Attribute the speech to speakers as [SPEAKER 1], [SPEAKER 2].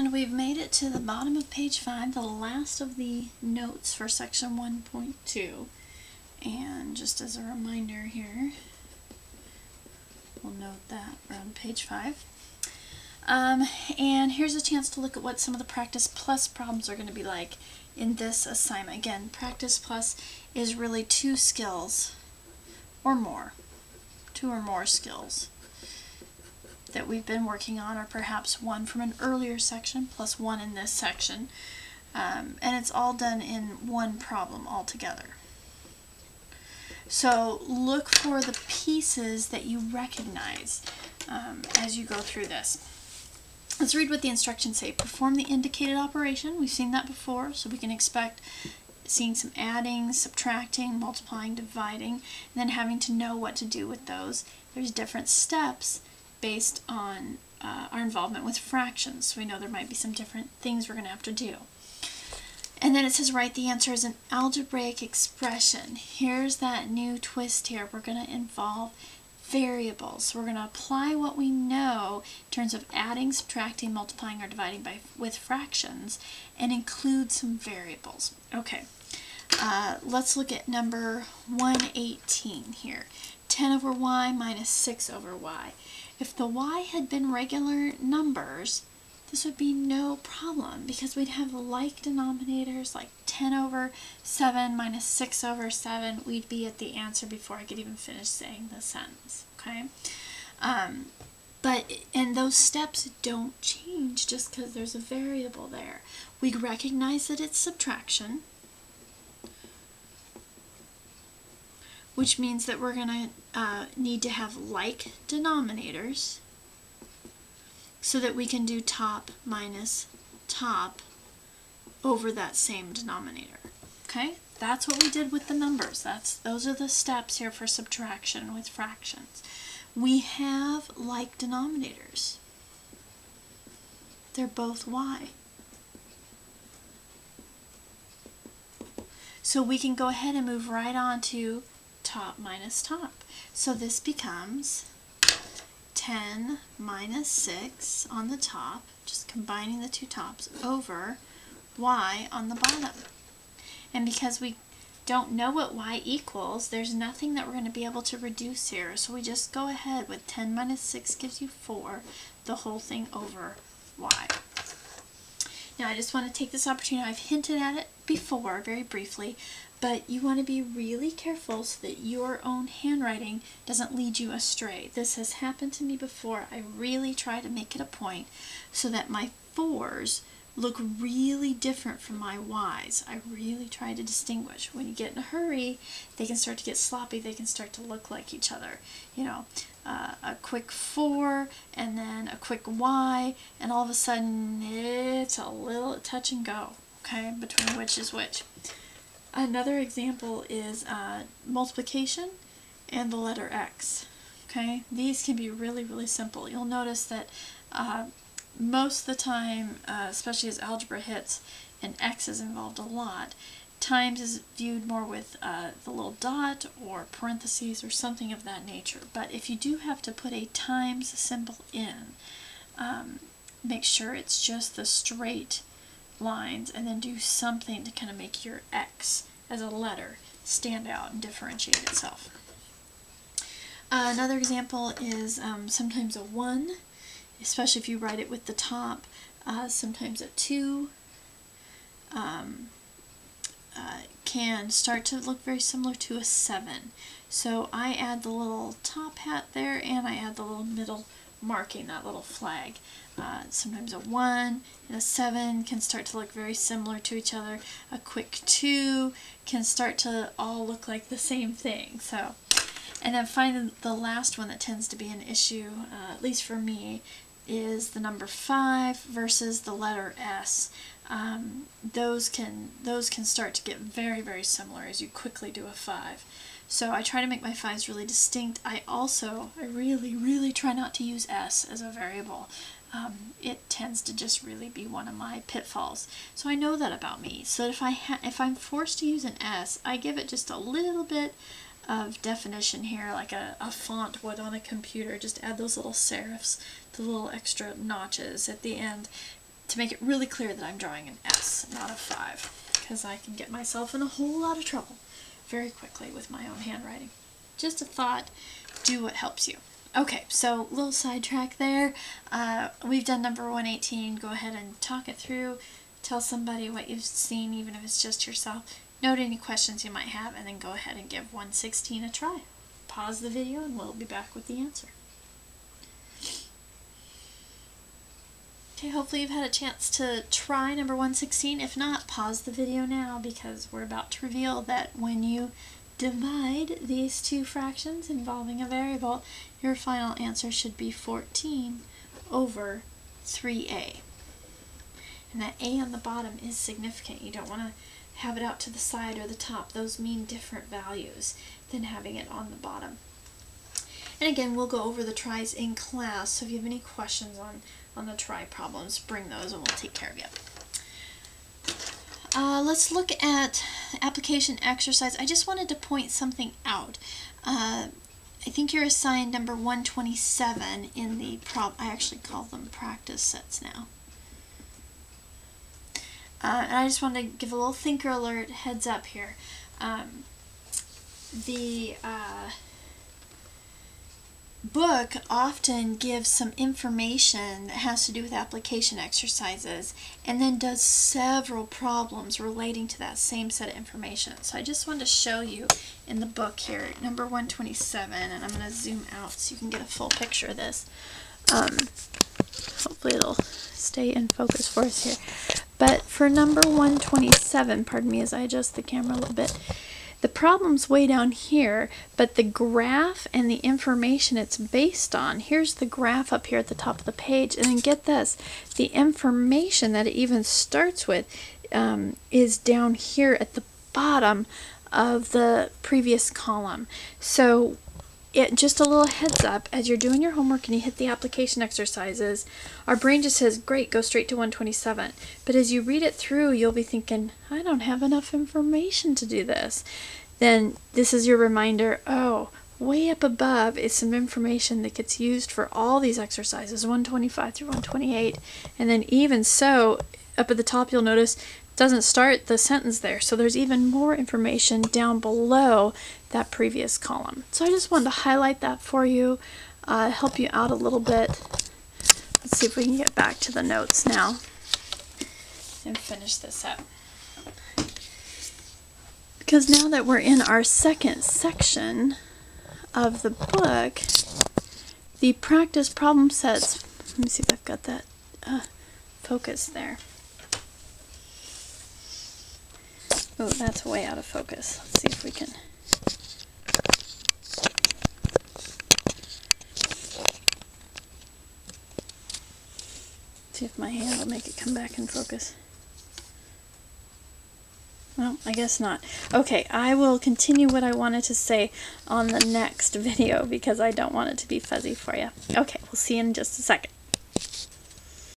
[SPEAKER 1] And we've made it to the bottom of page 5, the last of the notes for section 1.2. And just as a reminder here, we'll note that we're on page 5. And here's a chance to look at what some of the practice plus problems are going to be like in this assignment. Again, practice plus is really 2 skills or more, 2 or more skills that we've been working on, or perhaps one from an earlier section plus one in this section. And it's all done in one problem altogether. So look for the pieces that you recognize as you go through this. Let's read what the instructions say. Perform the indicated operation. We've seen that before, so we can expect seeing some adding, subtracting, multiplying, dividing, and then having to know what to do with those. There's different steps based on our involvement with fractions. So we know there might be some different things we're going to have to do. And then it says write the answer as an algebraic expression. Here's that new twist here. We're going to involve variables. So we're going to apply what we know in terms of adding, subtracting, multiplying, or dividing with fractions, and include some variables. Okay, let's look at number 118 here. 10 over y minus 6 over y. If the y had been regular numbers, this would be no problem because we'd have like denominators, like 10 over 7 minus 6 over 7. We'd be at the answer before I could even finish saying the sentence, okay? And those steps don't change just because there's a variable there. We recognize that it's subtraction, which means that we're going to need to have like denominators, so that we can do top minus top over that same denominator. Okay? That's what we did with the numbers. Those are the steps here for subtraction with fractions. We have like denominators. They're both y. So we can go ahead and move right on to top minus top. So this becomes 10 minus 6 on the top, just combining the two tops, over y on the bottom. And because we don't know what y equals, there's nothing that we're going to be able to reduce here. So we just go ahead with 10 minus 6 gives you 4, the whole thing over y. Now I just want to take this opportunity, I've hinted at it before very briefly, but you want to be really careful so that your own handwriting doesn't lead you astray. This has happened to me before. I really try to make it a point so that my 4s look really different from my y's. I really try to distinguish. When you get in a hurry, they can start to get sloppy. They can start to look like each other. You know, a quick 4 and then a quick y, and all of a sudden it's a little touch and go, okay, between which is which. Another example is multiplication and the letter x. Okay, these can be really, really simple. You'll notice that most of the time, especially as algebra hits and x is involved a lot, times is viewed more with the little dot or parentheses or something of that nature. But if you do have to put a times symbol in, make sure it's just the straight lines, and then do something to kind of make your x as a letter stand out and differentiate itself. Another example is sometimes a 1, especially if you write it with the top, sometimes a 2 can start to look very similar to a 7. So I add the little top hat there, and I add the little middle marking, that little flag. Sometimes a 1 and a 7 can start to look very similar to each other. A quick 2 can start to all look like the same thing. So, and then finally the last one that tends to be an issue, at least for me, is the number 5 versus the letter S. Those can start to get very, very similar as you quickly do a 5. So I try to make my 5s really distinct. I really, really try not to use S as a variable. It tends to just really be one of my pitfalls. So I know that about me. So if I'm forced to use an S, I give it just a little bit of definition here, like a font would on a computer. Just add those little serifs, the little extra notches at the end. to make it really clear that I'm drawing an S, not a 5, because I can get myself in a whole lot of trouble very quickly with my own handwriting. Just a thought, do what helps you. Okay, so little sidetrack there. We've done number 118. Go ahead and talk it through. Tell somebody what you've seen, even if it's just yourself. Note any questions you might have, and then go ahead and give 116 a try. Pause the video, and we'll be back with the answer. Okay, hopefully you've had a chance to try number 116. If not, pause the video now, because we're about to reveal that when you divide these two fractions involving a variable, your final answer should be 14 over 3a. And that a on the bottom is significant. You don't want to have it out to the side or the top. Those mean different values than having it on the bottom. And again, we'll go over the tries in class, so if you have any questions on the try problems, bring those and we'll take care of you. Let's look at application exercise. I just wanted to point something out. I think you're assigned number 127 in the I actually call them practice sets now. And I just wanted to give a little thinker alert, heads up here. The book often gives some information that has to do with application exercises and then does several problems relating to that same set of information. So I just wanted to show you in the book here, number 127, and I'm going to zoom out so you can get a full picture of this. Hopefully it'll stay in focus for us here. But for number 127, pardon me as I adjust the camera a little bit, the problem's way down here, but the graph and the information it's based on, here's the graph up here at the top of the page, and then get this, the information that it even starts with is down here at the bottom of the previous column. So just a little heads up, as you're doing your homework and you hit the application exercises, our brain just says, great, go straight to 127. But as you read it through, you'll be thinking, I don't have enough information to do this. Then this is your reminder, oh, way up above is some information that gets used for all these exercises, 125 through 128. And then even so, up at the top you'll notice doesn't start the sentence there, so there's even more information down below that previous column. So I just wanted to highlight that for you, help you out a little bit. Let's see if we can get back to the notes now and finish this up. Because now that we're in our second section of the book, the practice problem sets, let me see if I've got that focus there. Oh, that's way out of focus. Let's see if we can. See if my hand will make it come back in focus. Well, I guess not. Okay, I will continue what I wanted to say on the next video because I don't want it to be fuzzy for you. Okay, we'll see you in just a second.